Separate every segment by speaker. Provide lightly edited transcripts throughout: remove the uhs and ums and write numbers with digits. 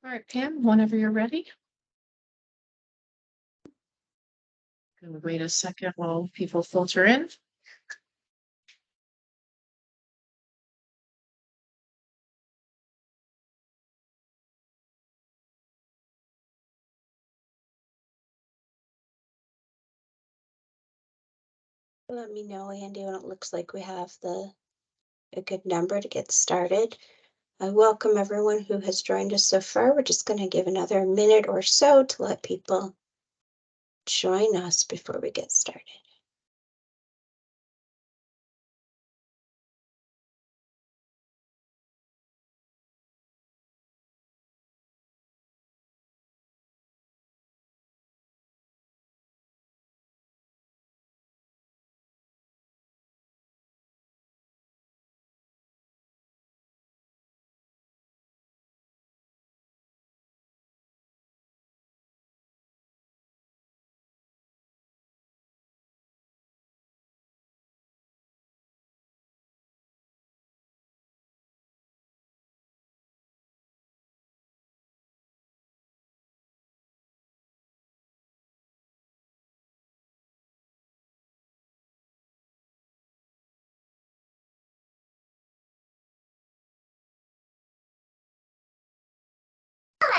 Speaker 1: All right, Pam, whenever you're ready. Gonna wait a second while people filter in.
Speaker 2: Let me know, Andy, when it looks like we have a good number to get started. I welcome everyone who has joined us so far. We're just going to give another minute or so to let people join us before we get started.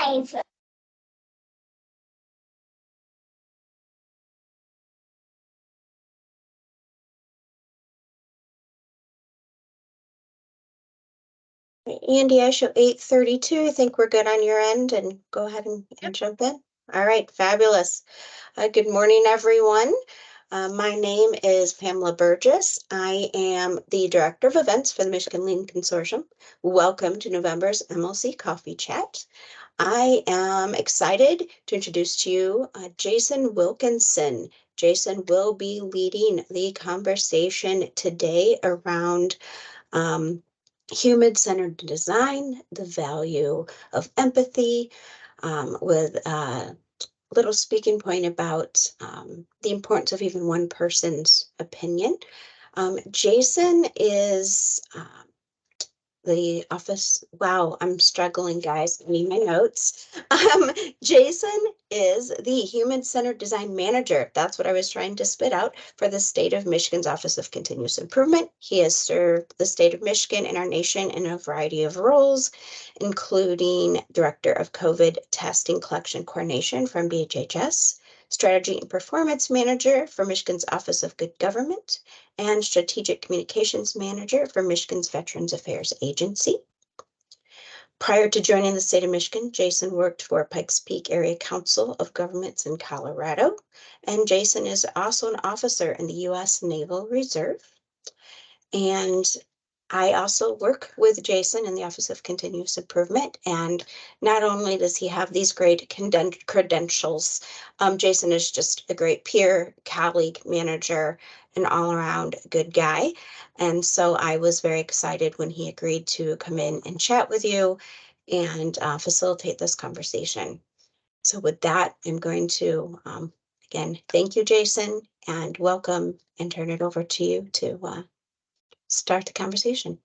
Speaker 2: Nice. Andy, I show 8:32. I think we're good on your end, and go ahead and jump in. All right, fabulous. Good morning, everyone. My name is Pamela Burgess. I am the Director of Events for the Michigan Lean Consortium. Welcome to November's MLC Coffee Chat. I am excited to introduce to you Jason Wilkinson. Jason will be leading the conversation today around human-centered design, the value of empathy, with a little speaking point about the importance of even one person's opinion. Jason is the office. Wow, I'm struggling, guys. I need my notes. Jason is the Human-Centered Design Manager. That's what I was trying to spit out for the state of Michigan's Office of Continuous Improvement. He has served the state of Michigan and our nation in a variety of roles, including Director of COVID Testing Collection Coordination from DHHS, Strategy and Performance Manager for Michigan's Office of Good Government, and Strategic Communications Manager for Michigan's Veterans Affairs Agency. Prior to joining the state of Michigan, Jason worked for Pikes Peak Area Council of Governments in Colorado, and Jason is also an officer in the U.S. Naval Reserve. And I also work with Jason in the Office of Continuous Improvement, and not only does he have these great credentials, Jason is just a great peer, colleague, manager, an all-around good guy. And so I was very excited when he agreed to come in and chat with you and facilitate this conversation. So with that, I'm going to, again, thank you, Jason, and welcome, and turn it over to you to start the conversation.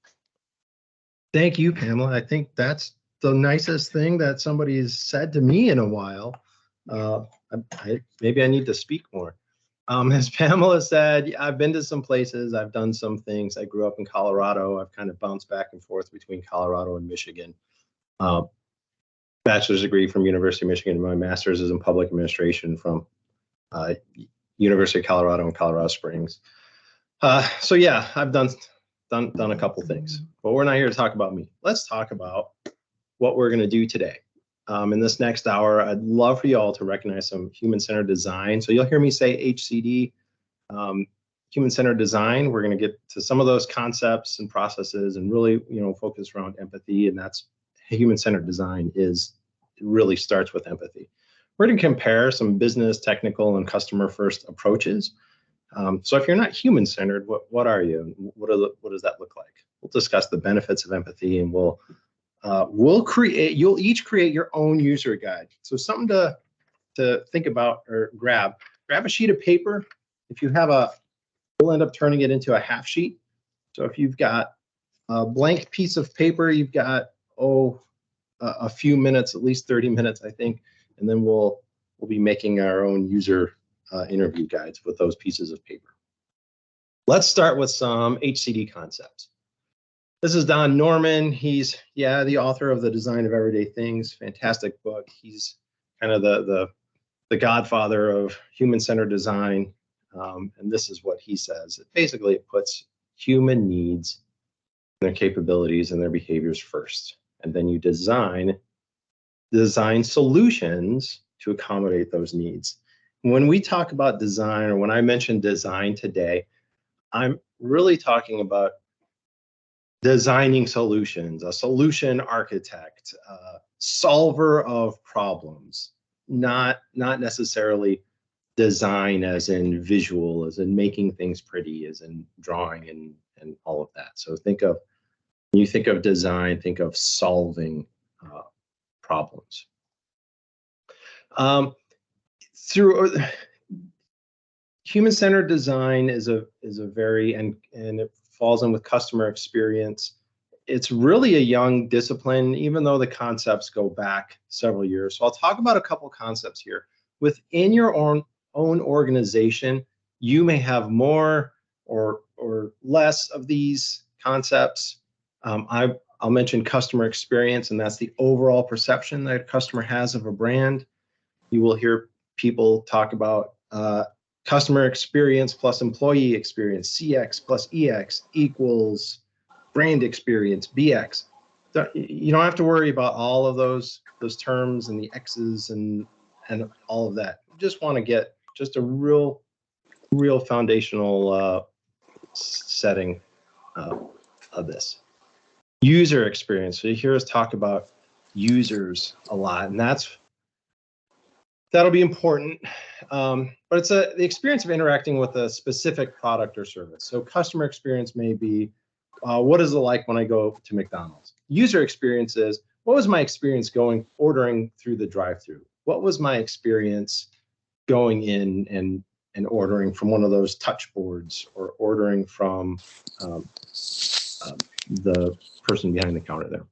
Speaker 3: Thank you, Pamela. I think that's the nicest thing that somebody's said to me in a while. Maybe I need to speak more. As Pamela said, I've been to some places, I've done some things. I grew up in Colorado. I've kind of bounced back and forth between Colorado and Michigan. Bachelor's degree from University of Michigan. My master's is in public administration from University of Colorado in Colorado Springs. So yeah, I've done a couple things, but we're not here to talk about me. Let's talk about what we're going to do today. In this next hour, I'd love for you all to recognize some human-centered design. So you'll hear me say HCD, human-centered design. We're going to get to some of those concepts and processes and really, focus around empathy. And that's human-centered design really starts with empathy. We're going to compare some business, technical, and customer-first approaches. So if you're not human-centered, what are you? What does that look like? We'll discuss the benefits of empathy, and you'll each create your own user guide. So something to think about or grab a sheet of paper. If you have we'll end up turning it into a half sheet. So if you've got a blank piece of paper, you've got, a few minutes, at least 30 minutes, I think, and then we'll be making our own user interview guides with those pieces of paper. Let's start with some HCD concepts. This is Don Norman. He's, the author of The Design of Everyday Things. Fantastic book. He's kind of the godfather of human-centered design. And this is what he says. Basically, it puts human needs, their capabilities, and their behaviors first. And then you design solutions to accommodate those needs. When we talk about design, or when I mention design today, I'm really talking about designing solutions, a solution architect, solver of problems, not necessarily design as in visual, as in making things pretty, as in drawing and all of that. So when you think of design, think of solving problems. Through human-centered design is a very, and it falls in with customer experience. It's really a young discipline, even though the concepts go back several years. So I'll talk about a couple concepts here. Within your own organization, you may have more or less of these concepts. I'll mention customer experience, and that's the overall perception that a customer has of a brand. You will hear people talk about customer experience plus employee experience, CX plus EX equals brand experience, BX. You don't have to worry about all of those terms and the X's and all of that. You just want to get just a real foundational setting of this. User experience. So you hear us talk about users a lot, and that'll be important. But it's the experience of interacting with a specific product or service. So customer experience may be, what is it like when I go to McDonald's? User experience is, what was my experience ordering through the drive-thru? What was my experience going in and ordering from one of those touch boards, or ordering from the person behind the counter there?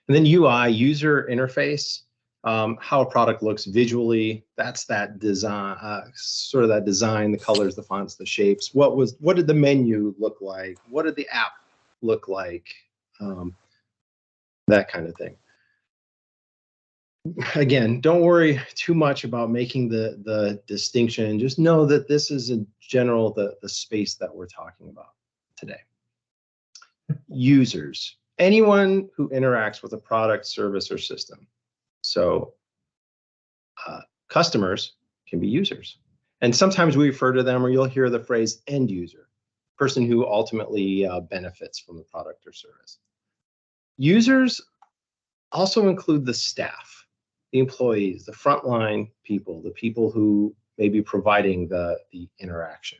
Speaker 3: And then UI, user interface. How a product looks visually, that's that design, sort of that design, the colors, the fonts, the shapes. What did the menu look like? What did the app look like? That kind of thing. Again, don't worry too much about making the distinction. Just know that this is in general the space that we're talking about today. Users, anyone who interacts with a product, service, or system. So customers can be users. And sometimes we refer to them, or you'll hear the phrase end user, person who ultimately benefits from the product or service. Users also include the staff, the employees, the frontline people, the people who may be providing the interaction.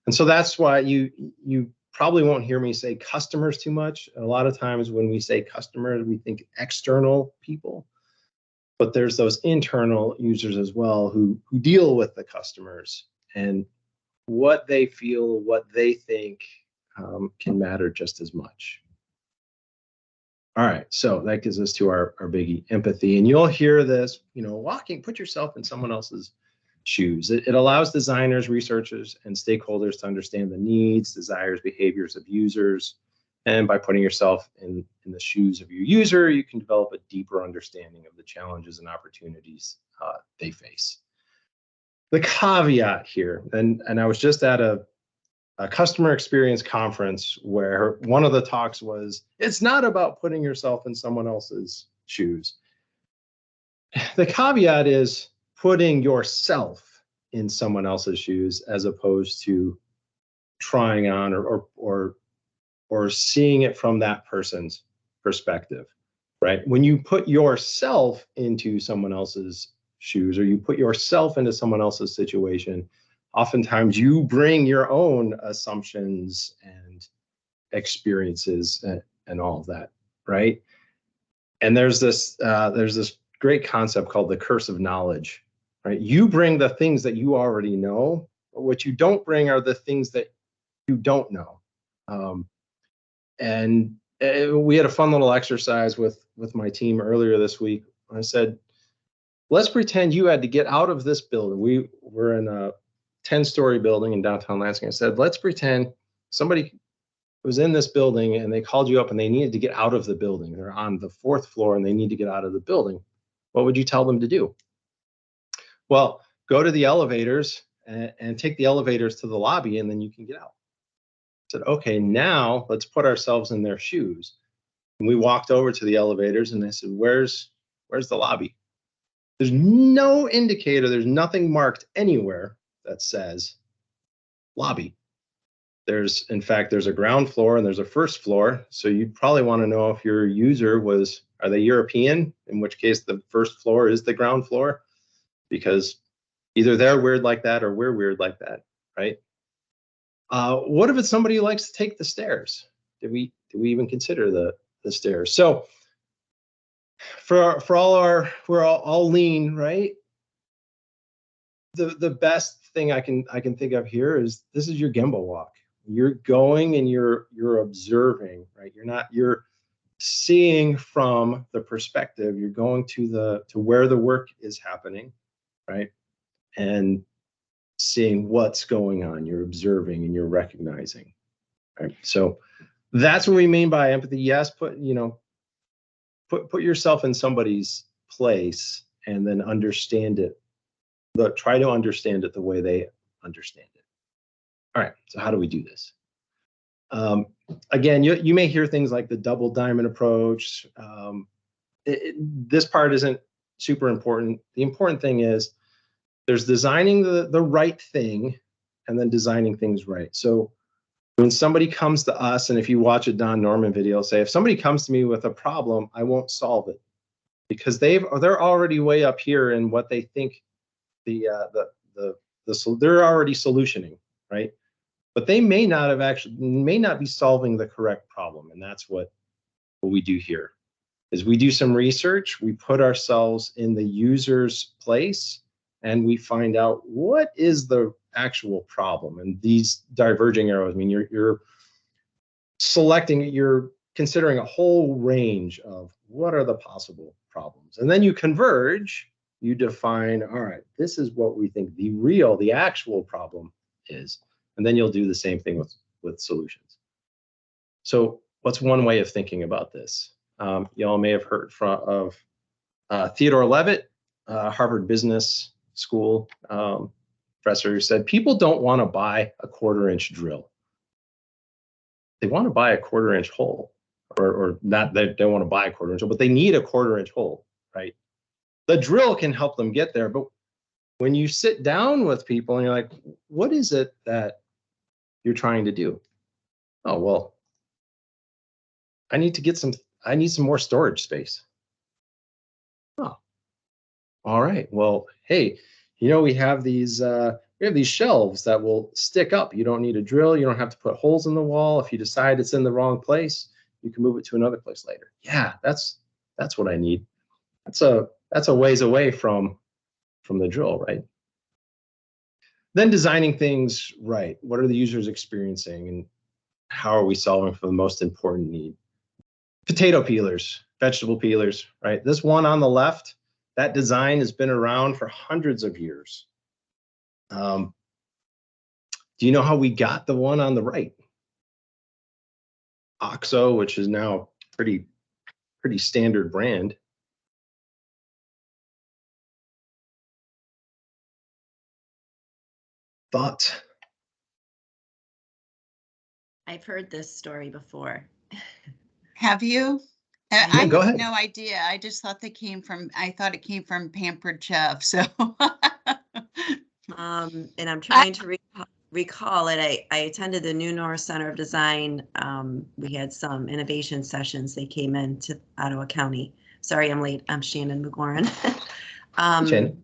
Speaker 3: And so that's why you probably won't hear me say customers too much. A lot of times when we say customers, we think external people. But there's those internal users as well who deal with the customers, and what they feel, what they think can matter just as much. All right, so that gives us to our biggie, empathy. And you'll hear this, put yourself in someone else's shoes. It allows designers, researchers, and stakeholders to understand the needs, desires, behaviors of users. And by putting yourself in the shoes of your user, you can develop a deeper understanding of the challenges and opportunities they face. The caveat here, and I was just at a customer experience conference where one of the talks was, it's not about putting yourself in someone else's shoes. The caveat is putting yourself in someone else's shoes, as opposed to trying on or seeing it from that person's perspective, right? When you put yourself into someone else's shoes, or you put yourself into someone else's situation, oftentimes you bring your own assumptions and experiences and all of that, right? And there's this great concept called the curse of knowledge, right? You bring the things that you already know, but what you don't bring are the things that you don't know. And we had a fun little exercise with my team earlier this week. I said, let's pretend you had to get out of this building. We were in a 10-story building in downtown Lansing. I said, let's pretend somebody was in this building and they called you up and they needed to get out of the building. They're on the 4th floor and they need to get out of the building. What would you tell them to do? Well, go to the elevators and take the elevators to the lobby and then you can get out. I said, okay, now let's put ourselves in their shoes. And we walked over to the elevators and I said, where's the lobby? There's no indicator, there's nothing marked anywhere that says lobby. In fact, there's a ground floor and there's a 1st floor. So you'd probably want to know if your user are they European? In which case the 1st floor is the ground floor, because either they're weird like that or we're weird like that, right? What if it's somebody who likes to take the stairs? Did we even consider the stairs? So we're all lean, right? The best thing I can think of here is this is your Gemba walk. You're going and you're observing, right? You're seeing from the perspective. You're going to where the work is happening, right? And seeing what's going on. You're observing and you're recognizing, right? So that's what we mean by empathy. Yes, put yourself in somebody's place and then understand it. Try to understand it the way they understand it. All right, so how do we do this? Again, you may hear things like the double diamond approach. This part isn't super important. The important thing is there's designing the right thing and then designing things right. So when somebody comes to us, and if you watch a Don Norman video, say, if somebody comes to me with a problem, I won't solve it, because they're already way up here in what they think they're already solutioning, right? But they may not be solving the correct problem. And that's what we do here is we do some research, we put ourselves in the user's place, and we find out what is the actual problem. And these diverging arrows mean you're considering a whole range of what are the possible problems. And then you converge, you define, all right, this is what we think the actual problem is. And then you'll do the same thing with solutions. So what's one way of thinking about this? Y'all may have heard of Theodore Levitt, Harvard Business School professor, who said, people don't want to buy a 1/4-inch drill. They want to buy a 1/4-inch hole, or not, they don't want to buy a 1/4-inch hole, but they need a 1/4-inch hole, right? The drill can help them get there, but when you sit down with people and you're like, what is it that you're trying to do? Oh, well, I need some more storage space. Oh, all right. Well, hey, we have these shelves that will stick up. You don't need a drill. You don't have to put holes in the wall. If you decide it's in the wrong place, you can move it to another place later. Yeah, that's what I need. That's a ways away from the drill, right? Then designing things right. What are the users experiencing, and how are we solving for the most important need? Potato peelers, vegetable peelers, right? This one on the left, that design has been around for hundreds of years. Do you know how we got the one on the right? OXO, which is now pretty standard brand. Thoughts?
Speaker 4: I've heard this story before.
Speaker 5: Have you?
Speaker 3: Yeah, go ahead.
Speaker 5: I had no idea. I just thought I thought it came from Pampered Chef. So,
Speaker 4: And I'm trying to recall it. I attended the New North Center of Design. We had some innovation sessions. They came in to Ottawa County. Sorry, I'm late. I'm Shannon McGoran.
Speaker 3: Shannon.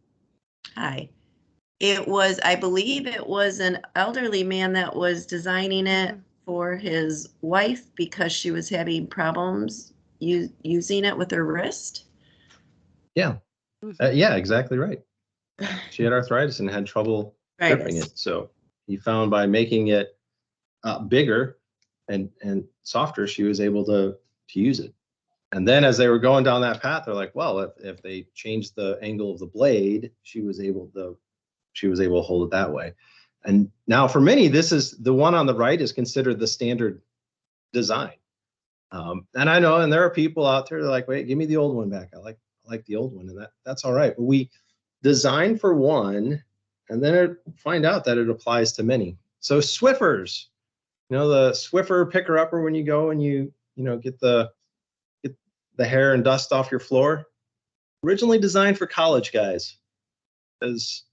Speaker 4: Hi. I believe it was an elderly man that was designing it for his wife because she was having problems using it with her wrist.
Speaker 3: Yeah. Yeah, exactly right. She had arthritis and had trouble gripping it. So he found by making it bigger, and softer, she was able to use it. And then as they were going down that path, they're like, well, if they changed the angle of the blade, she was able to hold it that way. And now for many, this is the one on the right is considered the standard design. And I know, and there are people out there that are like, wait, give me the old one back. I like the old one, and that's all right. But we design for one, and then find out that it applies to many. So Swiffers, the Swiffer picker upper when you go and you get the hair and dust off your floor, originally designed for college guys. Is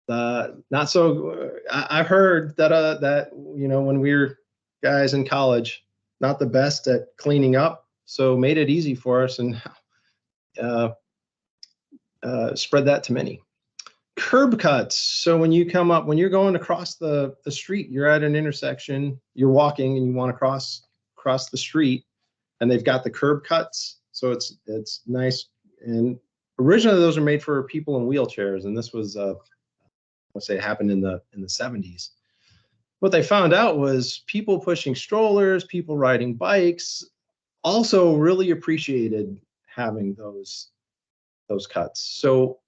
Speaker 3: not so. I've heard that when we were guys in college, not the best at cleaning up, so made it easy for us and spread that to many. Curb cuts. So when you're going across the street, you're at an intersection, you're walking and you want to cross the street, and they've got the curb cuts. So it's nice. And originally those are made for people in wheelchairs, and this was let's say it happened in the 70s. What they found out was people pushing strollers, people riding bikes, also really appreciated having those cuts. So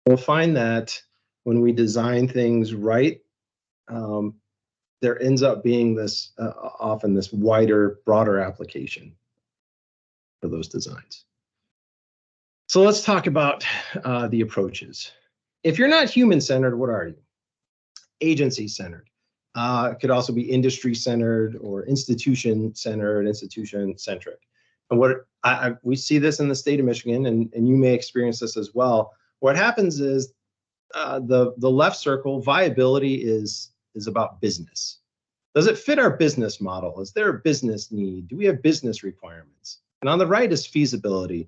Speaker 3: we'll find that when we design things right, there ends up being this often this wider, broader application for those designs. So let's talk about the approaches. If you're not human-centered, what are you? Agency-centered. It could also be industry-centered or institution-centered, institution-centric. And what we see this in the state of Michigan, and you may experience this as well. What happens is the left circle, viability is about business. Does it fit our business model? Is there a business need? Do we have business requirements? And on the right is feasibility.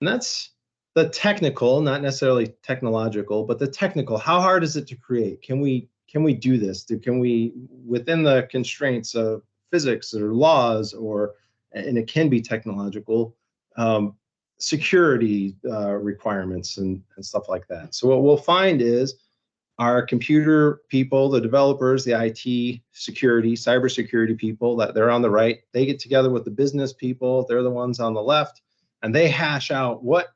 Speaker 3: And that's the technical, not necessarily technological, but the technical. How hard is it to create? Can we do this? Can we, within the constraints of physics or laws, and it can be technological, security requirements and stuff like that. So what we'll find is our computer people, the developers, the IT security, cybersecurity people, that they're on the right, they get together with the business people, they're the ones on the left, and they hash out what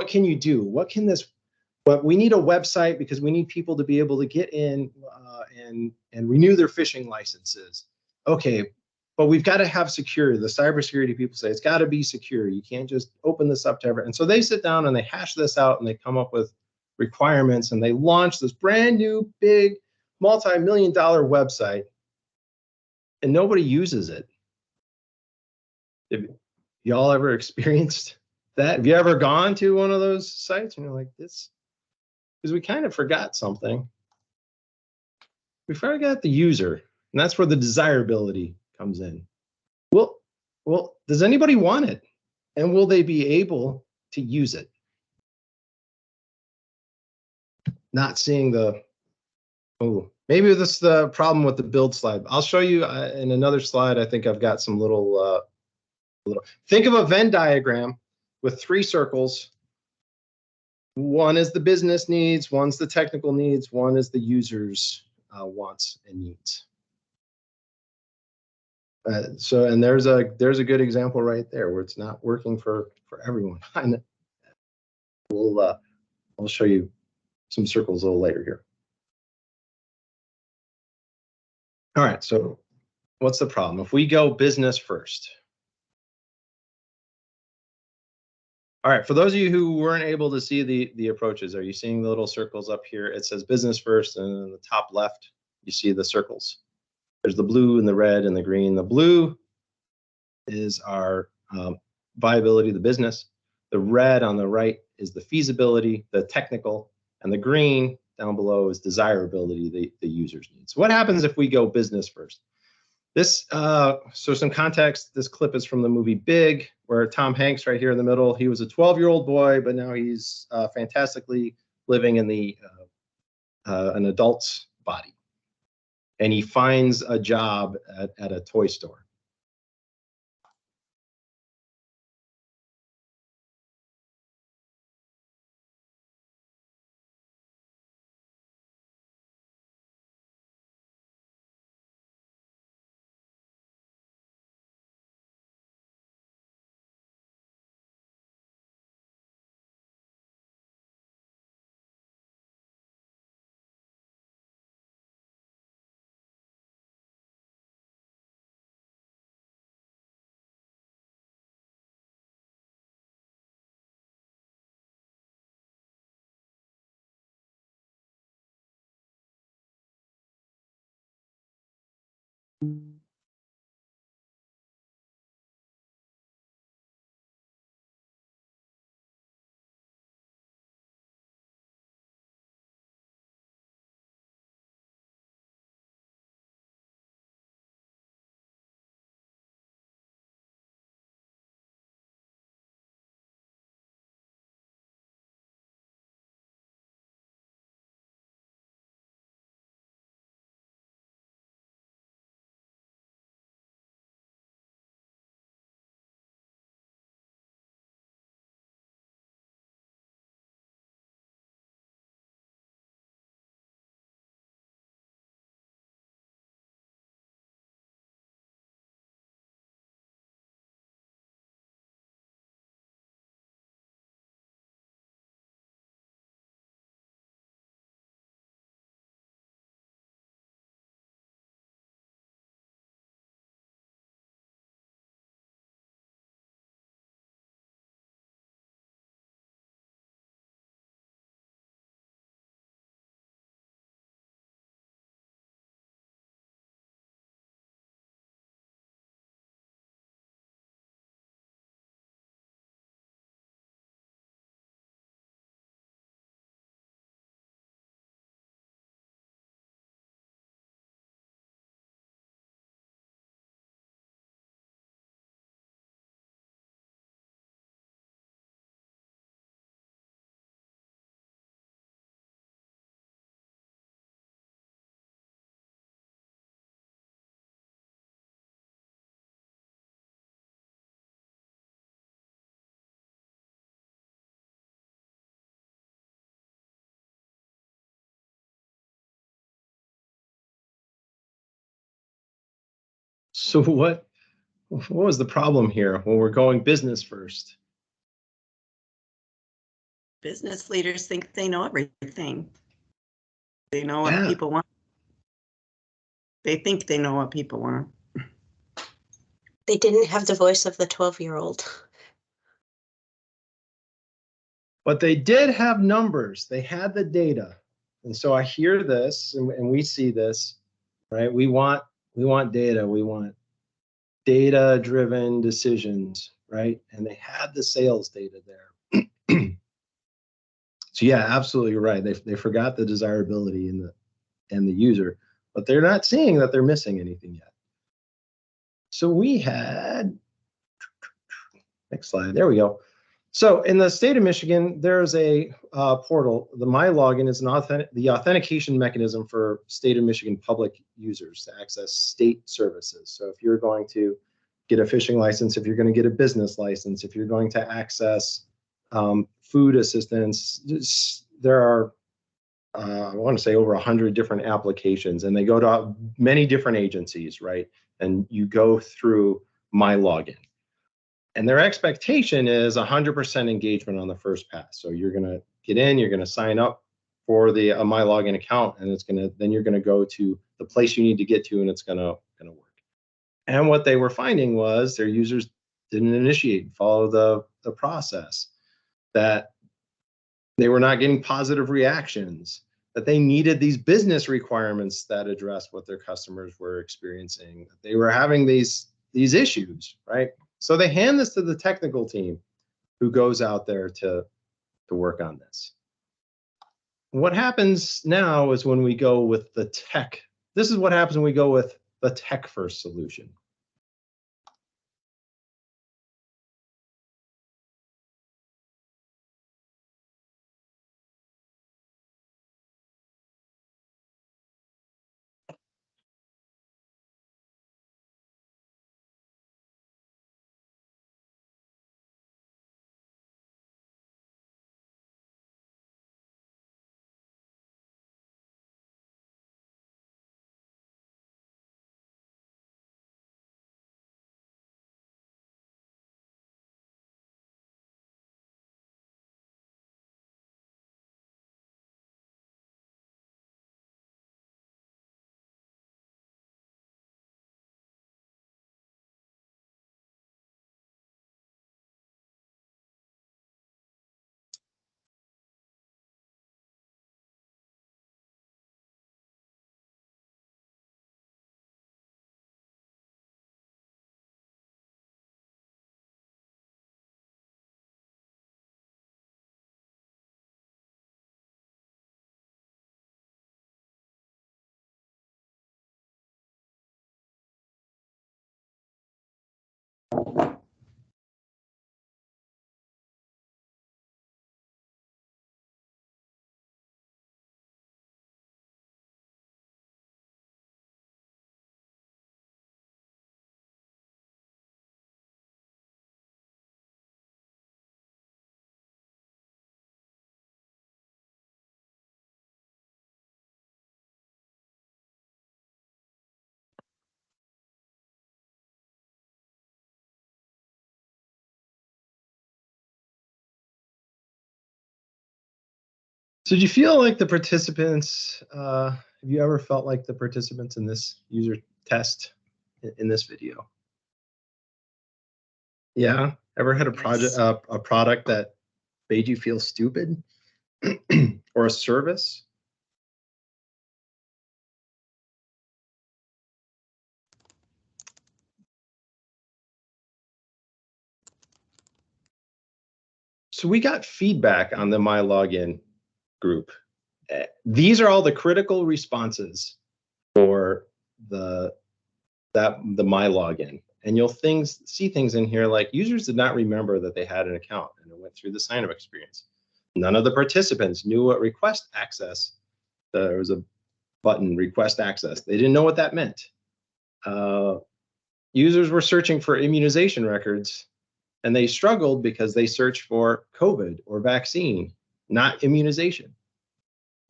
Speaker 3: can you do? What can this, but we need a website because we need people to be able to get in and renew their fishing licenses. Okay, but we've got to have security. The cybersecurity people say it's got to be secure. You can't just open this up to everyone. And so they sit down and they hash this out and they come up with requirements and they launch this brand new, big, multi-million-dollar website, and nobody uses it. Have y'all ever experienced that? Have you ever gone to one of those sites and you're like, this, because we kind of forgot something. We forgot the user, and that's where the desirability comes in. Well, does anybody want it? And will they be able to use it? Not seeing maybe that's the problem with the build slide. I'll show you in another slide. I think I've got some little, think of a Venn diagram with 3 circles. One is the business needs, one's the technical needs, one is the user's wants and needs. And there's a good example right there where it's not working for everyone. I'll show you some circles a little later here. All right, so what's the problem? If we go business first. All right, for those of you who weren't able to see the approaches, are you seeing the little circles up here? It says business first, and in the top left, you see the circles. There's the blue and the red and the green. The blue is our viability of the business. The red on the right is the feasibility, the technical, and the green down below is desirability, the user's needs. So what happens if we go business first? This, so some context, this clip is from the movie Big, where Tom Hanks right here in the middle, he was a 12-year-old boy, but now he's fantastically living in an adult's body. And he finds a job at a toy store. So what was the problem here when we're going business first?
Speaker 4: Business leaders think they know everything. They know what
Speaker 3: Yeah.
Speaker 4: people want. They think they know what people want.
Speaker 2: They didn't have the voice of the 12-year-old.
Speaker 3: But they did have numbers. They had the data. And so I hear this and we see this, right? We want data. We want data-driven decisions, right? And they had the sales data there. So yeah, absolutely right. They forgot the desirability in the user, but they're not seeing that they're missing anything yet. So we had, next slide, there we go. So in the state of Michigan, there's a portal. The My Login is the authentication mechanism for state of Michigan public users to access state services. So if you're going to get a fishing license, if you're going to get a business license, if you're going to access food assistance, there are, I want to say over 100 different applications, and they go to many different agencies, right? And you go through My Login. And their expectation is 100% engagement on the first pass. So you're going to get in, you're going to sign up for the My Login account, and then you're going to go to the place you need to get to, and it's going to work. And what they were finding was their users didn't initiate and follow the process, that they were not getting positive reactions, that they needed these business requirements that address what their customers were experiencing, that they were having these issues, right? So they hand this to the technical team who goes out there to work on this. What happens now is when we go with the tech, this is what happens when we go with the tech first solution. So do you feel like the participants, have you ever felt like the participants in this user test in this video? Yeah, ever had a project,
Speaker 5: Yes.
Speaker 3: a product that made you feel stupid or a service? So we got feedback on the My Login group. These are all the critical responses for the My Login. And you'll see things in here like users did not remember that they had an account and it went through the sign-up experience. None of the participants knew what request access. There was a button, request access. They didn't know what that meant. Users were searching for immunization records and they struggled because they searched for COVID or vaccine, not immunization.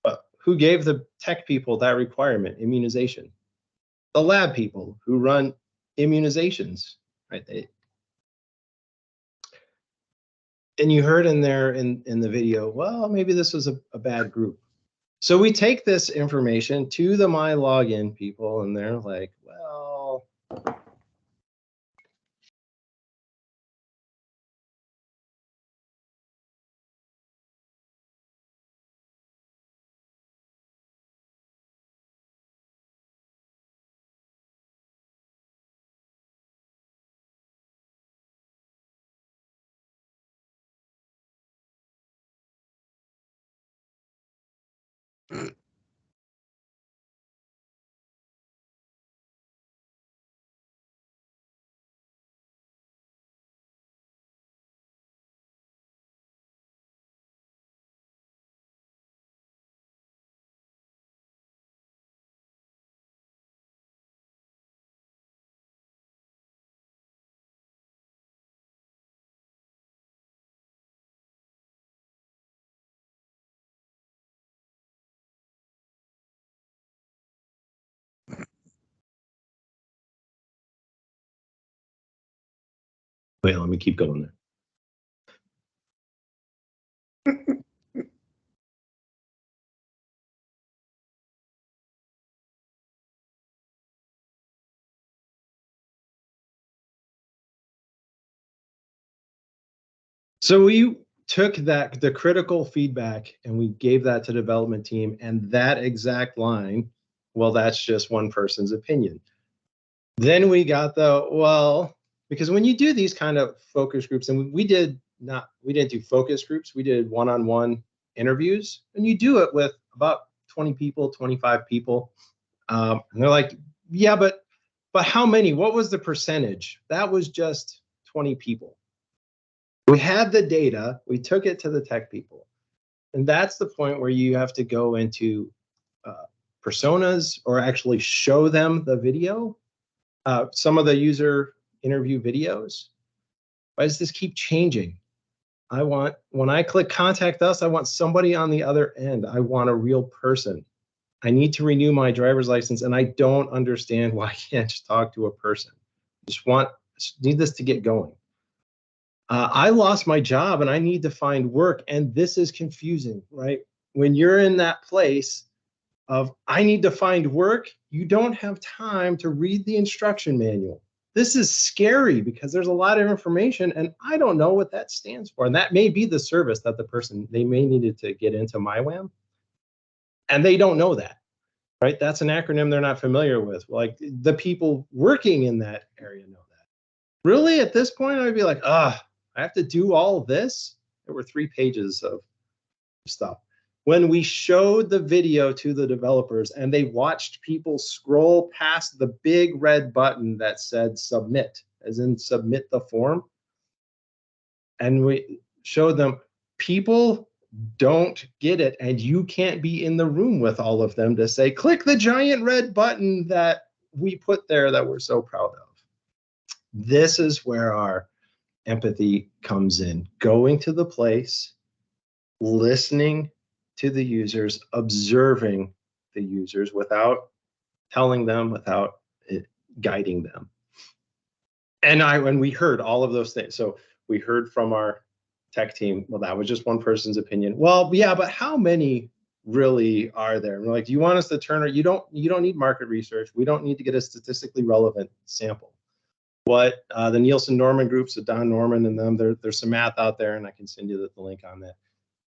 Speaker 3: But who gave the tech people that requirement, immunization? The lab people who run immunizations, right? And you heard in there in the video, well, maybe this was a bad group. So we take this information to the My Login people and they're like, well, wait, let me keep going there. So we took the critical feedback and we gave that to the development team, and that exact line, well, that's just one person's opinion. Then we got because when you do these kind of focus groups, and we didn't do focus groups, we did one-on-one interviews, and you do it with about 20 people, 25 people. And they're like, yeah, but how many? What was the percentage? That was just 20 people. We had the data, we took it to the tech people. And that's the point where you have to go into personas or actually show them the video. Some of the user interview videos. Why does this keep changing? When I click contact us, I want somebody on the other end. I want a real person. I need to renew my driver's license and I don't understand why I can't just talk to a person. Just need this to get going. I lost my job and I need to find work, and this is confusing, right? When you're in that place of I need to find work, you don't have time to read the instruction manual. This is scary because there's a lot of information and I don't know what that stands for. And that may be the service that they may needed to get into MyWAM, and they don't know that, right? That's an acronym they're not familiar with. Like the people working in that area know that. Really, at this point, I'd be like, I have to do all this? There were 3 pages of stuff. When we showed the video to the developers and they watched people scroll past the big red button that said submit, as in submit the form. And we showed them people don't get it, and you can't be in the room with all of them to say, click the giant red button that we put there that we're so proud of. This is where our empathy comes in, going to the place, listening to the users, observing the users without telling them, without guiding them. And we heard all of those things. So we heard from our tech team, well, that was just one person's opinion. Well, yeah, but how many really are there? And we're like, do you want us to turn it? You don't need market research. We don't need to get a statistically relevant sample. What the Nielsen Norman groups, the Don Norman and them, there's some math out there, and I can send you the link on that.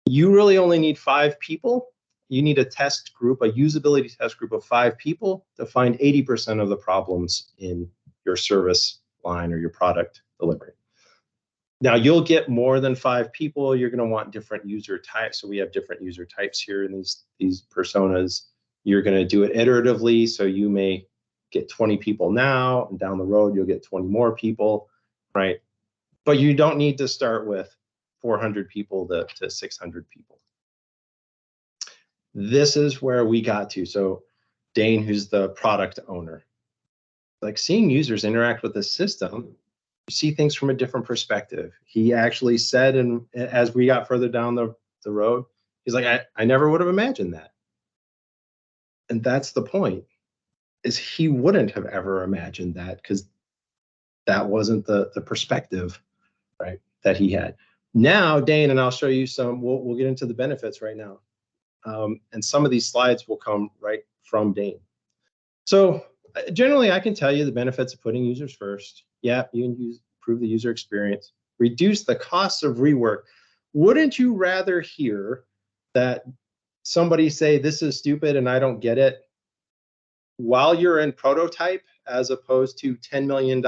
Speaker 3: You really only need 5 people. You need a test group, a usability test group of 5 people to find 80% of the problems in your service line or your product delivery. Now, you'll get more than 5 people. You're going to want different user types. So we have different user types here in these personas. You're going to do it iteratively. So you may get 20 people now, and down the road, you'll get 20 more people, right? But you don't need to start with 400 people to 600 people. This is where we got to. So Dane, who's the product owner, like seeing users interact with the system, you see things from a different perspective. He actually said, and as we got further down the road, he's like, I never would have imagined that. And that's the point, is he wouldn't have ever imagined that because that wasn't the perspective, right, that he had. Now, Dane, and I'll show you some, we'll get into the benefits right now. And some of these slides will come right from Dane. So generally, I can tell you the benefits of putting users first. Yeah, you can improve the user experience, reduce the costs of rework. Wouldn't you rather hear that somebody say, this is stupid and I don't get it, while you're in prototype, as opposed to $10 million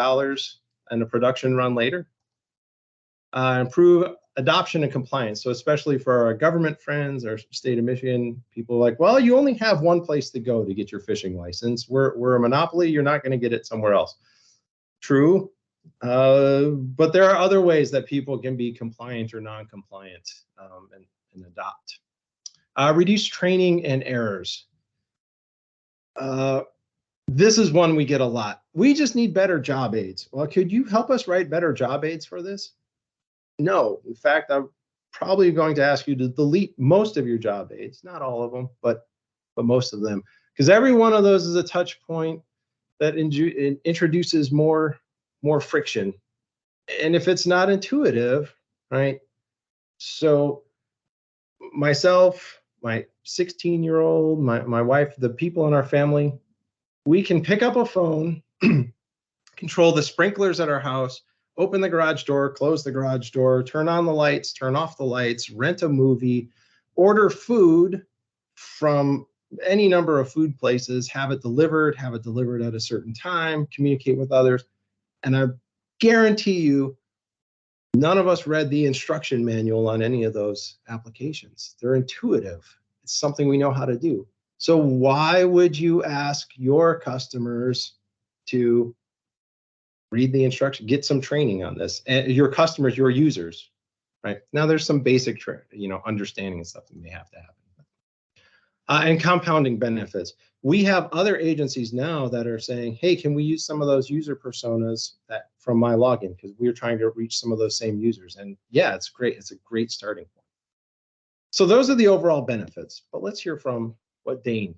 Speaker 3: and a production run later? Improve adoption and compliance. So especially for our government friends, our state of Michigan, people are like, well, you only have one place to go to get your fishing license. We're a monopoly. You're not going to get it somewhere else. True. But there are other ways that people can be compliant or non-compliant and adopt. Reduce training and errors. This is one we get a lot. We just need better job aids. Well, could you help us write better job aids for this? No. In fact, I'm probably going to ask you to delete most of your job aids, not all of them, but most of them, because every one of those is a touch point that introduces more friction. And if it's not intuitive, right? So myself, my 16-year-old, my wife, the people in our family, we can pick up a phone, control the sprinklers at our house, open the garage door, close the garage door, turn on the lights, turn off the lights, rent a movie, order food from any number of food places, have it delivered at a certain time, communicate with others. And I guarantee you, none of us read the instruction manual on any of those applications. They're intuitive. It's something we know how to do. So why would you ask your customers to read the instruction, get some training on this? And your customers, your users, right? Now there's some basic, understanding and stuff that may have to happen. And compounding benefits. We have other agencies now that are saying, hey, can we use some of those user personas from my login? Because we're trying to reach some of those same users. And yeah, it's great. It's a great starting point. So those are the overall benefits. But let's hear from what Dane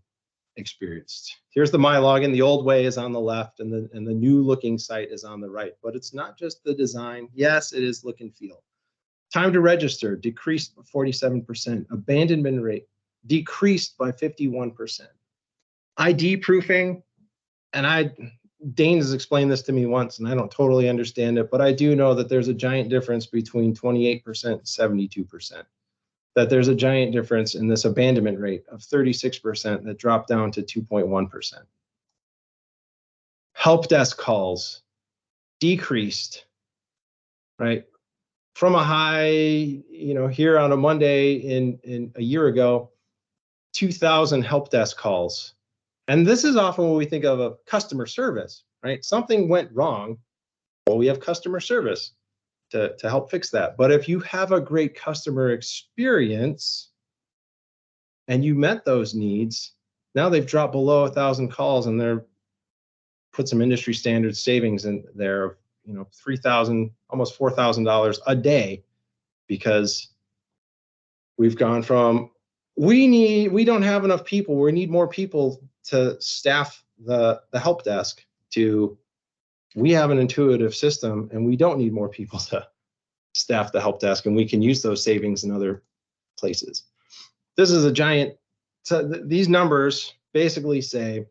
Speaker 3: experienced. Here's the My Login. The old way is on the left, and the new looking site is on the right. But it's not just the design. Yes, it is look and feel. Time to register decreased by 47%. Abandonment rate decreased by 51%. ID proofing, and Dane has explained this to me once, and I don't totally understand it, but I do know that there's a giant difference between 28% and 72%. That there's a giant difference in this abandonment rate of 36% that dropped down to 2.1%. Help desk calls decreased, right? From a high, here on a Monday in a year ago, 2,000 help desk calls. And this is often what we think of a customer service, right? Something went wrong Well, we have customer service to help fix that. But if you have a great customer experience and you met those needs, now they've dropped below 1,000 calls and they're put some industry standard savings in there of, you know, $3,000, almost $4,000 a day, because we've gone from we don't have enough people, we need more people to staff the help desk, to we have an intuitive system and we don't need more people to staff the help desk, and we can use those savings in other places. This is a giant, so these numbers basically say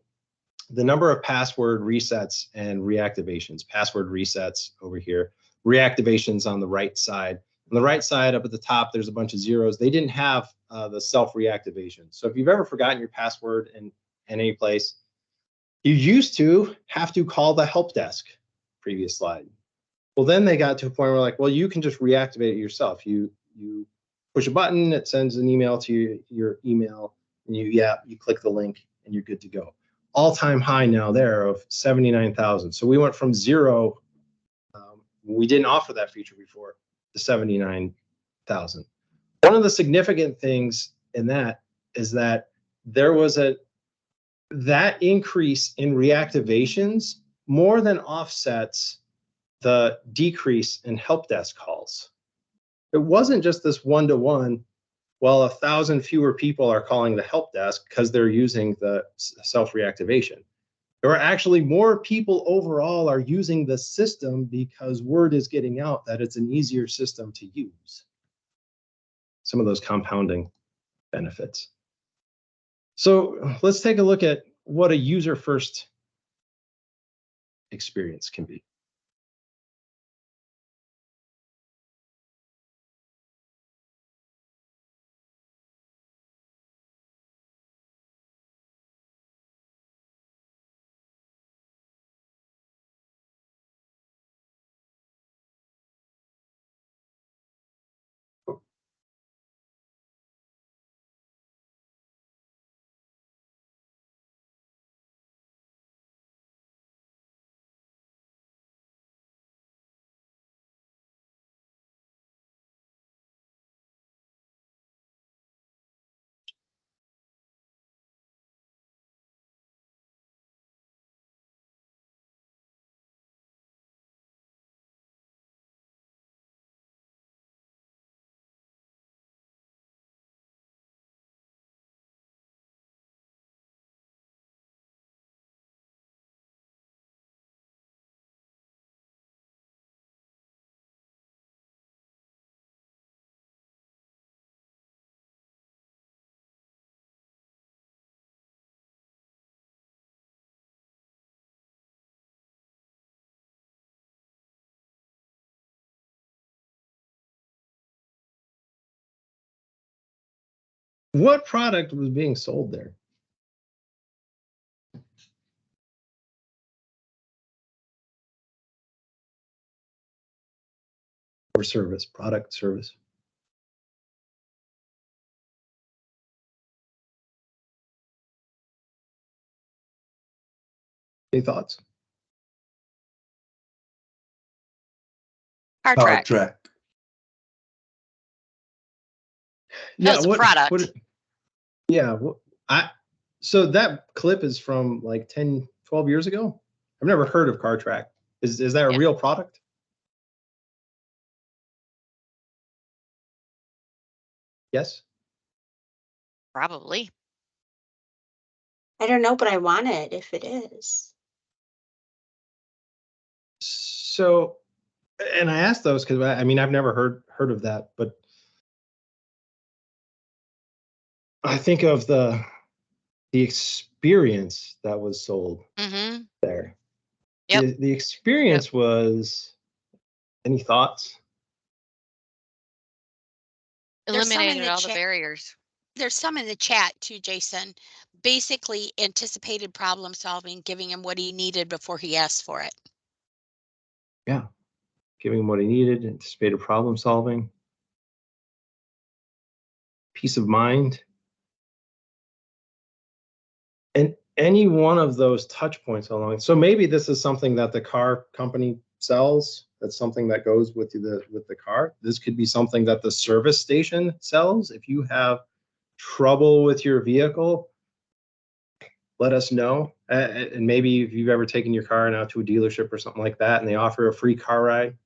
Speaker 3: the number of password resets and reactivations. Password resets over here, reactivations on the right side. On the right side up at the top, there's a bunch of zeros. They didn't have the self-reactivation. So if you've ever forgotten your password in any place, you used to have to call the help desk, previous slide. Well, then they got to a point where like, well, you can just reactivate it yourself. You push a button, it sends an email to your email, and you click the link and you're good to go. All-time high now there of 79,000. So we went from zero, we didn't offer that feature before, to 79,000. One of the significant things in that is that there was that increase in reactivations more than offsets the decrease in help desk calls. It wasn't just this one-to-one, well, 1,000 fewer people are calling the help desk because they're using the self-reactivation. There are actually more people overall are using the system because word is getting out that it's an easier system to use. Some of those compounding benefits. So let's take a look at what a user-first experience can be. What product was being sold there? Or service, product, service. Any thoughts?
Speaker 6: Car track.
Speaker 3: Yeah,
Speaker 6: was a product.
Speaker 3: So that clip is from like 10, 12 years ago. I've never heard of CarTrack. Is that a real product? Yes.
Speaker 6: Probably.
Speaker 2: I don't know, but I want it if it is.
Speaker 3: So, and I asked those because I mean I've never heard of that, but I think of the experience that was sold there.
Speaker 6: Yep.
Speaker 3: The experience was. Any thoughts?
Speaker 6: Eliminated all the barriers.
Speaker 7: There's some in the chat too, Jason. Basically anticipated problem solving, giving him what he needed before he asked for it.
Speaker 3: Yeah, giving him what he needed, anticipated problem solving, peace of mind. And any one of those touch points along. So maybe this is something that the car company sells. That's something that goes with the car. This could be something that the service station sells. If you have trouble with your vehicle, let us know. And maybe if you've ever taken your car out to a dealership or something like that, and they offer a free car ride,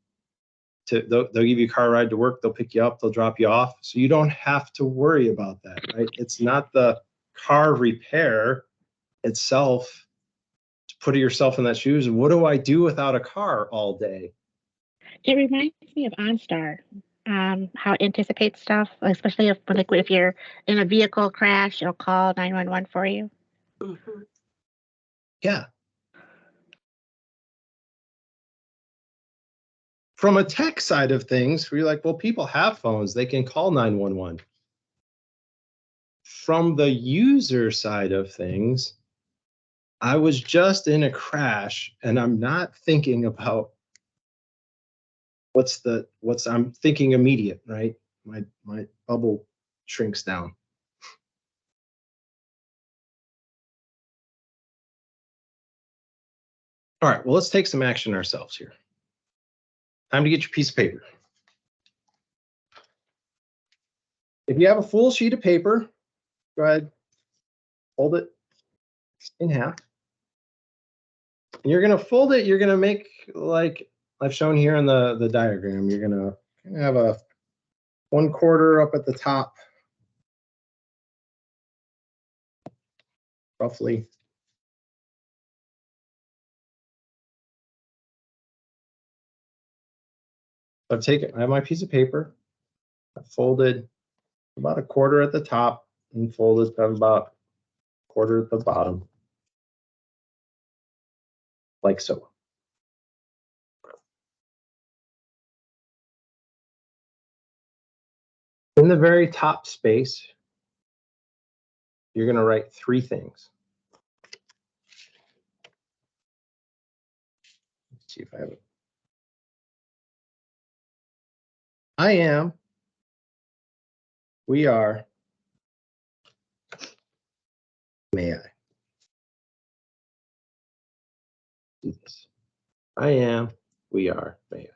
Speaker 3: they'll give you a car ride to work. They'll pick you up. They'll drop you off. So you don't have to worry about that, right? It's not the car repair itself. To put yourself in that shoes. What do I do without a car all day?
Speaker 8: It reminds me of OnStar, how it anticipates stuff, especially if you're in a vehicle crash, it'll call 911 for you.
Speaker 2: Mhm.
Speaker 3: Yeah. From a tech side of things, we're like, well, people have phones. They can call 911. From the user side of things, I was just in a crash and I'm not thinking about I'm thinking immediate, right? My bubble shrinks down. All right, well, let's take some action ourselves here. Time to get your piece of paper. If you have a full sheet of paper, go ahead, fold it in half. And you're gonna fold it, you're gonna make like I've shown here in the diagram. You're gonna have a 1/4 up at the top, roughly. I have my piece of paper. I folded about 1/4 at the top and folded about 1/4 at the bottom, like so. In the very top space, you're going to write 3 things. Let's see if I have it. I am, we are, may I. Do this. I am, we are, may I.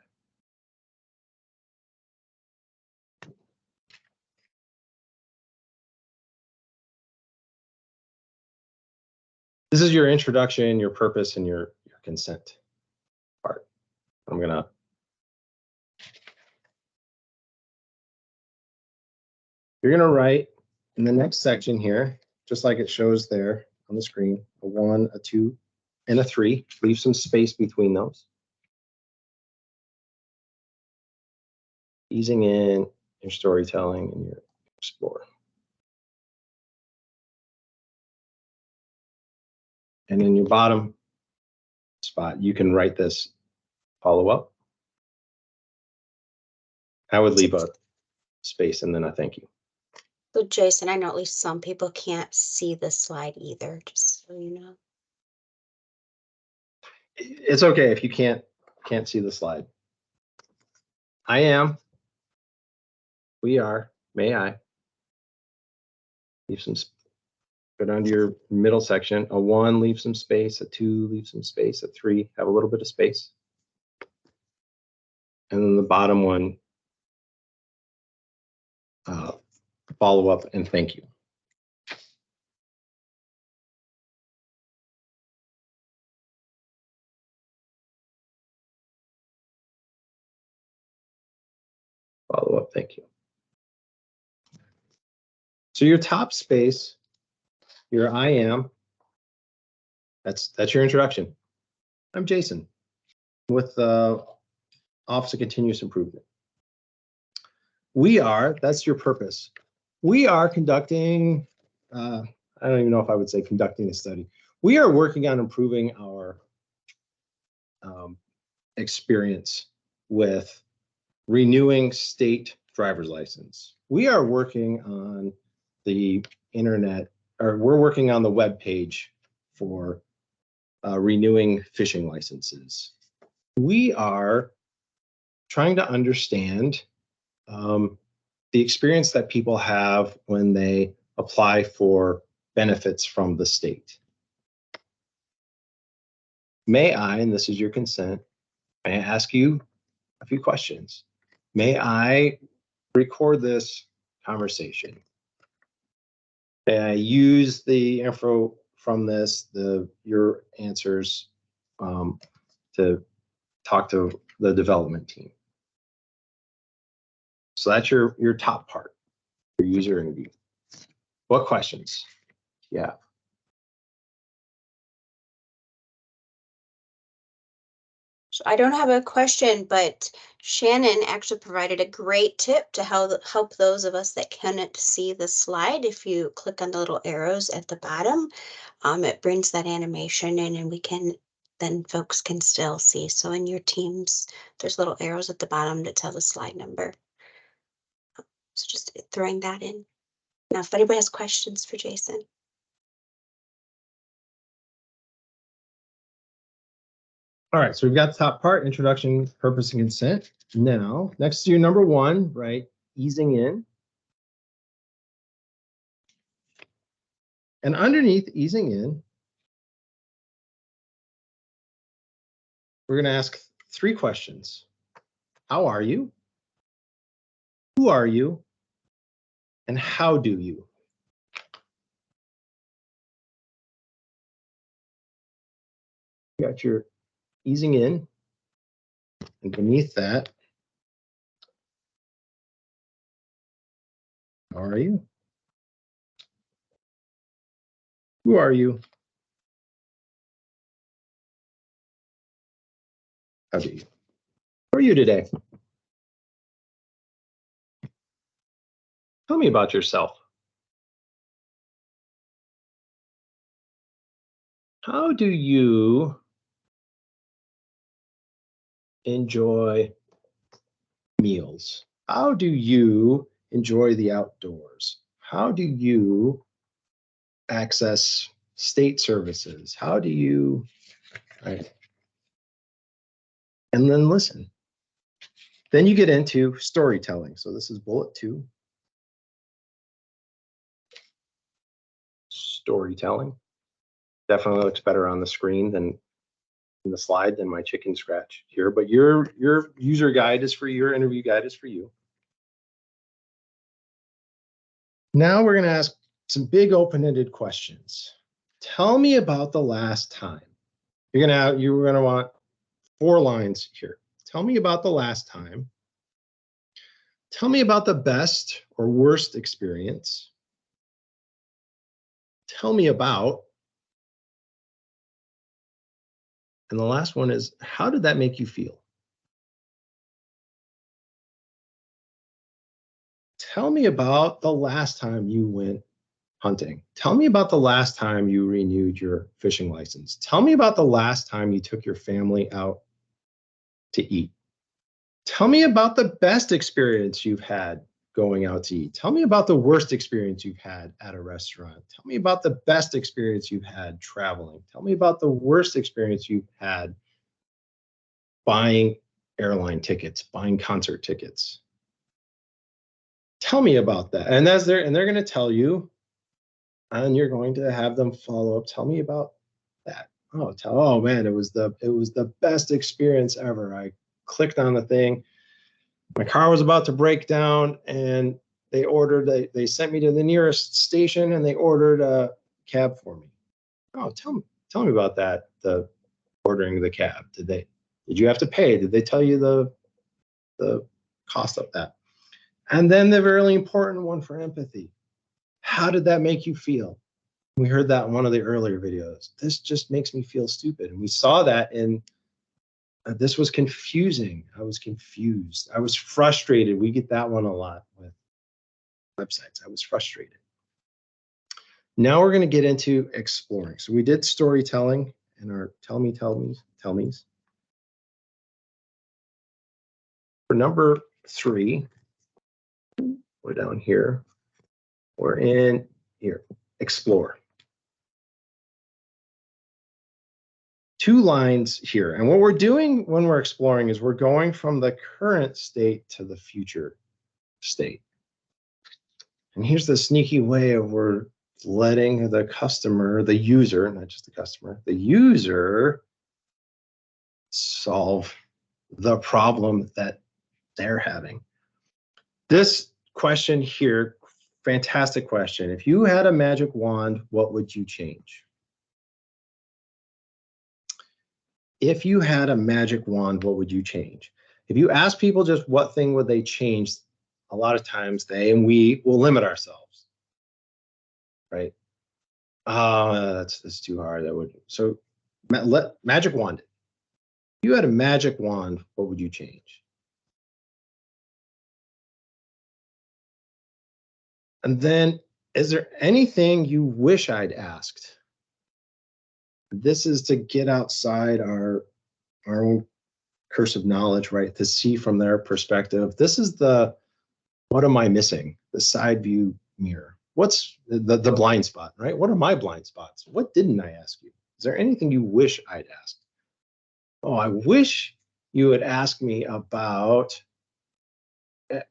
Speaker 3: This is your introduction, your purpose, and your consent part. You're gonna write in the next section here, just like it shows there on the screen, a 1, a 2, and a 3. Leave some space between those. Easing in your storytelling and your explore. And in your bottom spot, you can write this follow up. I would leave a space and then a thank you.
Speaker 2: So Jason, I know at least some people can't see this slide either, just so you know.
Speaker 3: It's okay if you can't see the slide. I am, we are, may I. Leave some, go down to your middle section. A 1, leave some space. A 2, leave some space. A 3, have a little bit of space. And then the bottom one, follow up and thank you. Follow up, thank you. So your top space, your I am, that's your introduction. I'm Jason with the Office of Continuous Improvement. We are, that's your purpose. We are conducting, I don't even know if I would say conducting a study. We are working on improving our experience with renewing state driver's license. We are working on the internet, or we're working on the web page for renewing fishing licenses. We are trying to understand the experience that people have when they apply for benefits from the state. May I, and this is your consent, May I ask you a few questions? May I record this conversation? May I use the info from this, your answers, to talk to the development team? So that's your top part, your user interview. What questions? Yeah.
Speaker 2: So I don't have a question, but Shannon actually provided a great tip to help those of us that cannot see the slide. If you click on the little arrows at the bottom, it brings that animation in, and then folks can still see. So in your Teams, there's little arrows at the bottom that tell the slide number. So just throwing that in. Now, if anybody has questions for Jason.
Speaker 3: All right, so we've got the top part, introduction, purpose, and consent. Now, next to your number one, right, easing in. And underneath easing in, we're going to ask 3 questions. How are you? Who are you? And how do you? You got your easing in, and beneath that, how are you? Who are you? How do you? Who are you today? Tell me about yourself. How do you enjoy meals? How do you enjoy the outdoors? How do you access state services? How do you, right? And then listen. Then you get into storytelling. So this is bullet 2. Storytelling. Definitely looks better on the screen than in the slide than my chicken scratch here, but your user guide is for your interview guide is for you. Now we're going to ask some big open-ended questions. Tell me about the last time. You're going to want 4 lines here. Tell me about the last time. Tell me about the best or worst experience. Tell me about. And the last one is, how did that make you feel? Tell me about the last time you went hunting. Tell me about the last time you renewed your fishing license. Tell me about the last time you took your family out to eat. Tell me about the best experience you've had going out to eat. Tell me about the worst experience you've had at a restaurant. Tell me about the best experience you've had traveling. Tell me about the worst experience you've had buying airline tickets, buying concert tickets. Tell me about that. And they're going to tell you, and you're going to have them follow up. Tell me about that. Oh man, it was the best experience ever. I clicked on the thing. My car was about to break down, and they sent me to the nearest station, and they ordered a cab for me. Oh, tell me about that. The ordering the cab. Did you have to pay? Did they tell you the cost of that? And then the really important one for empathy. How did that make you feel? We heard that in one of the earlier videos. This just makes me feel stupid. And we saw that in, this was confusing. I was confused. I was frustrated. We get that one a lot with websites. I was frustrated. Now we're going to get into exploring. So we did storytelling in our tell me's. For number 3, we're down here. We're in here, explore. 2 lines here. And what we're doing when we're exploring is we're going from the current state to the future state. And here's the sneaky way of we're letting the customer, the user, not just the customer, the user solve the problem that they're having. This question here, fantastic question. If you had a magic wand, what would you change? If you had a magic wand, what would you change? If you ask people just what thing would they change, a lot of times they and we will limit ourselves, right? That's too hard. That would so magic wand. If you had a magic wand, what would you change? And then, is there anything you wish I'd asked? This is to get outside our own curse of knowledge, right? To see from their perspective. This is what am I missing? The side view mirror. What's the blind spot, right? What are my blind spots? What didn't I ask you? Is there anything you wish I'd asked? Oh, I wish you would ask me about,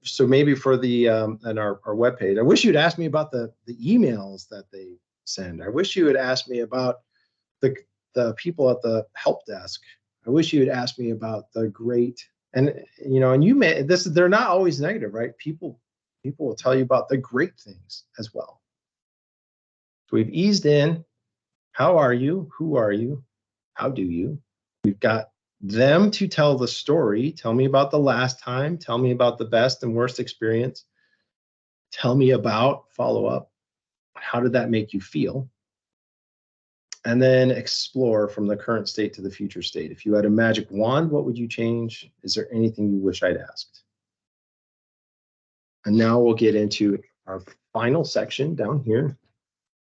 Speaker 3: so maybe for the and our webpage, I wish you'd ask me about the emails that they send. I wish you would ask me about the people at the help desk. I wish you would ask me about the great, and you may, they're not always negative, right? People will tell you about the great things as well. So we've eased in. How are you? Who are you? How do you? We've got them to tell the story. Tell me about the last time. Tell me about the best and worst experience. Tell me about, follow up. How did that make you feel? And then explore from the current state to the future state. If you had a magic wand, what would you change? Is there anything you wish I'd asked? And now we'll get into our final section down here,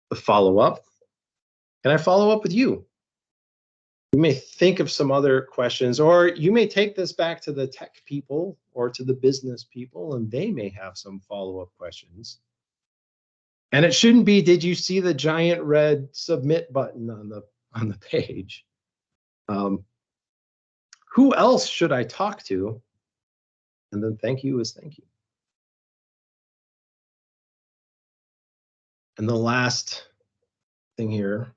Speaker 3: the follow-up. Can I follow up with you? You may think of some other questions, or you may take this back to the tech people or to the business people, and they may have some follow-up questions. And it shouldn't be, did you see the giant red submit button on the page? Who else should I talk to? And then thank you is thank you. And the last thing here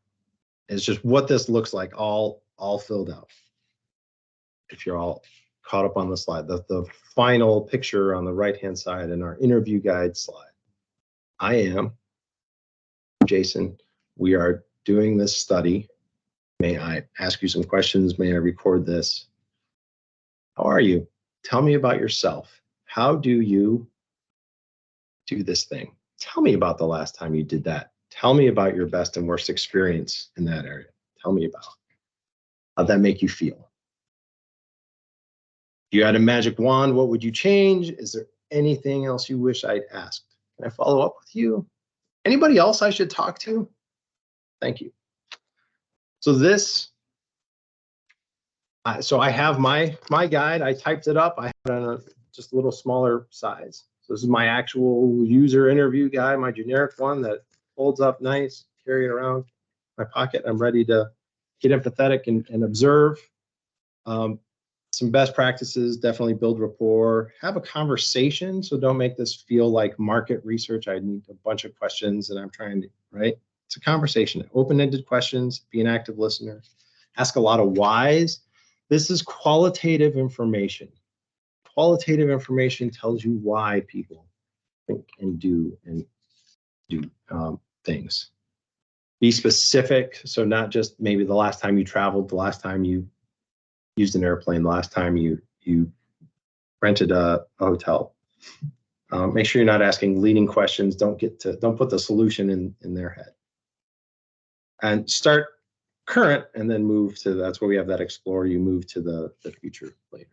Speaker 3: is just what this looks like, all filled out. If you're all caught up on the slide, the final picture on the right-hand side in our interview guide slide. I am Jason. We are doing this study. May I ask you some questions? May I record this? How are you? Tell me about yourself. How do you do this thing? Tell me about the last time you did that. Tell me about your best and worst experience in that area. Tell me about how'd that make you feel? If you had a magic wand, what would you change? Is there anything else you wish I'd asked? Can I follow up with you? Anybody else I should talk to? Thank you. So I have my guide. I typed it up. I had it on just a little smaller size. So this is my actual user interview guide, my generic one that folds up nice, carry it around my pocket. I'm ready to get empathetic and observe. Some best practices, definitely build rapport, have a conversation. So don't make this feel like market research. I need a bunch of questions and I'm trying to, right? It's a conversation, open-ended questions, be an active listener, ask a lot of whys. This is qualitative information. Qualitative information tells you why people think and do things. Be specific. So not just maybe the last time you traveled, the last time you used an airplane, the last time you rented a hotel. Make sure you're not asking leading questions. Don't put the solution in their head. And start current and then move to, that's where we have that explore, you move to the future later.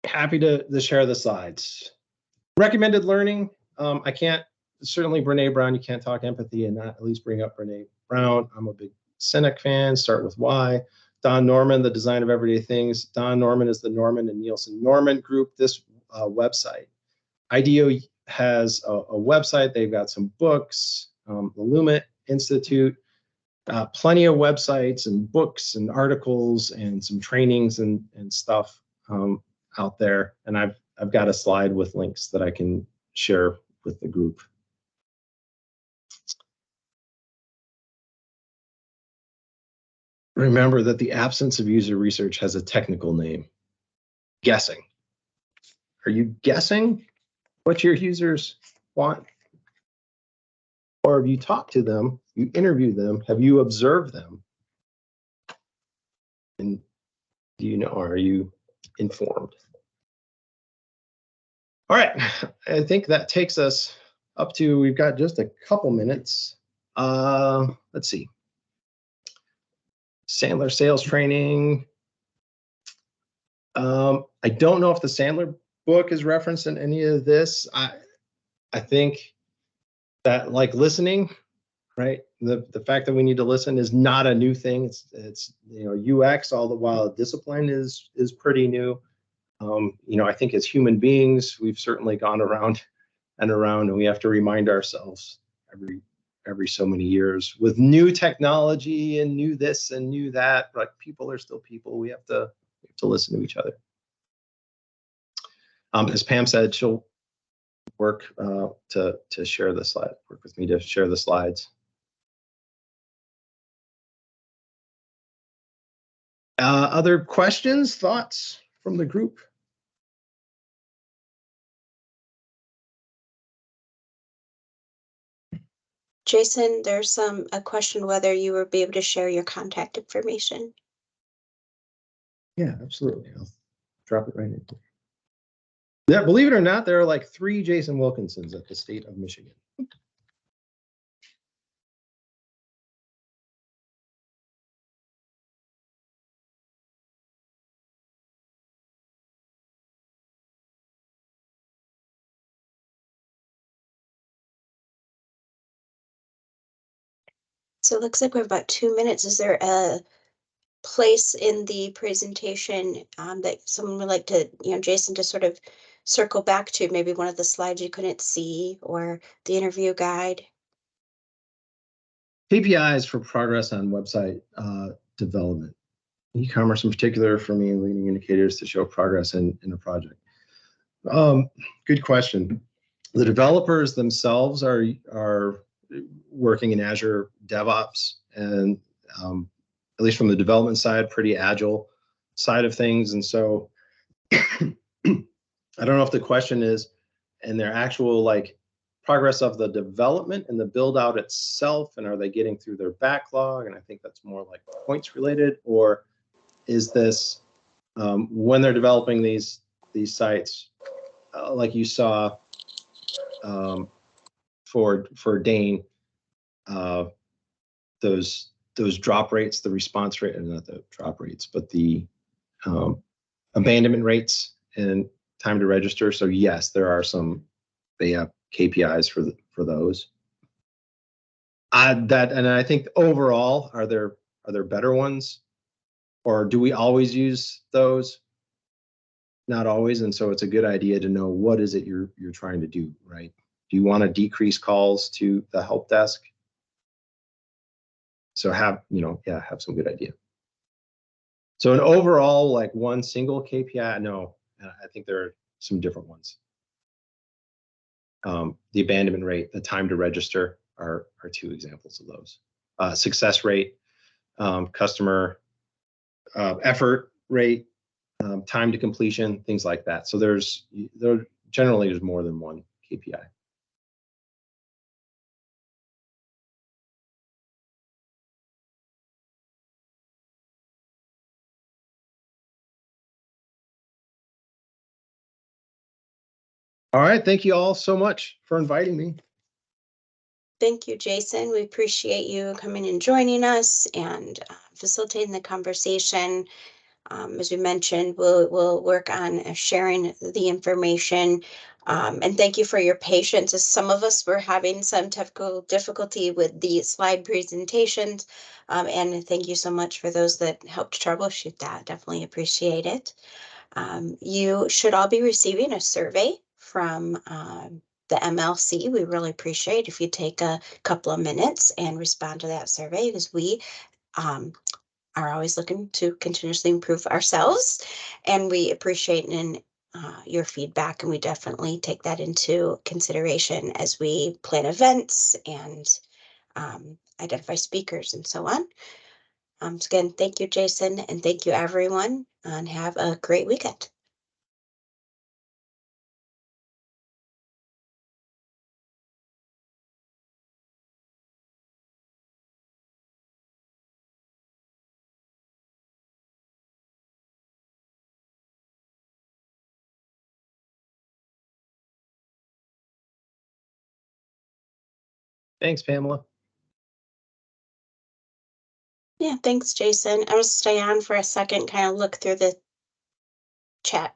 Speaker 3: Happy to share the slides. Recommended learning. I can't, certainly Brene Brown, you can't talk empathy and not at least bring up Brene Brown. I'm a big Cynic fan, start with why. Don Norman, The Design of Everyday Things. Don Norman is the Norman and Nielsen Norman group. This website, IDEO has a website. They've got some books, the Luma Institute, plenty of websites and books and articles and some trainings and stuff out there. And I've got a slide with links that I can share with the group. remember that the absence of user research has a technical name. Guessing. Are you guessing what your users want? Or have you talked to them, you interviewed them, have you observed them? And do you know, are you informed? All right, I think that takes us up to, we've got just a couple minutes. Let's see. Sandler sales training. I don't know if the Sandler book is referenced in any of this. I think that, like, listening, right? The fact that we need to listen is not a new thing. It's you know, UX, all the while discipline is pretty new. You know, I think as human beings, we've certainly gone around and around, and we have to remind ourselves every so many years with new technology and new this and new that, but people are still people. We have to listen to each other. As Pam said, she'll work to share the slide, work with me to share the slides. Other questions, thoughts from the group?
Speaker 2: Jason, there's a question whether you will be able to share your contact information.
Speaker 3: Yeah, absolutely. I'll drop it right in. Yeah, believe it or not, there are like 3 Jason Wilkinsons at the state of Michigan.
Speaker 2: So it looks like we have about 2 minutes. Is there a place in the presentation that someone would like to, Jason, to sort of circle back to, maybe one of the slides you couldn't see or the interview guide?
Speaker 3: KPIs for progress on website development. E-commerce in particular, for me, leading indicators to show progress in a project. Good question. The developers themselves are working in Azure DevOps, and at least from the development side, pretty agile side of things. And so I don't know if the question is in their actual like progress of the development and the build out itself, and are they getting through their backlog? And I think that's more like points related, or is this when they're developing these sites, like you saw for Dane, those drop rates, the response rate, and not the drop rates, but the abandonment rates and time to register. So yes, there are they have KPIs for those. And I think overall, are there better ones, or do we always use those? Not always, and so it's a good idea to know what is it you're trying to do, right? Do you want to decrease calls to the help desk? So have some good idea. So an overall, like one single KPI, no, I think there are some different ones. The abandonment rate, the time to register are 2 examples of those. Success rate, customer effort rate, time to completion, things like that. So there's generally more than one KPI. All right, thank you all so much for inviting me.
Speaker 2: Thank you, Jason. We appreciate you coming and joining us and facilitating the conversation. As we mentioned, we'll work on sharing the information. And thank you for your patience, as some of us were having some technical difficulty with the slide presentations. And thank you so much for those that helped troubleshoot that. Definitely appreciate it. You should all be receiving a survey from the MLC. We really appreciate if you take a couple of minutes and respond to that survey, because we are always looking to continuously improve ourselves, and we appreciate your feedback, and we definitely take that into consideration as we plan events and identify speakers and so on. So again, thank you, Jason, and thank you, everyone, and have a great weekend.
Speaker 3: Thanks, Pamela.
Speaker 2: Yeah, thanks, Jason. I will stay on for a second, kind of look through the chat.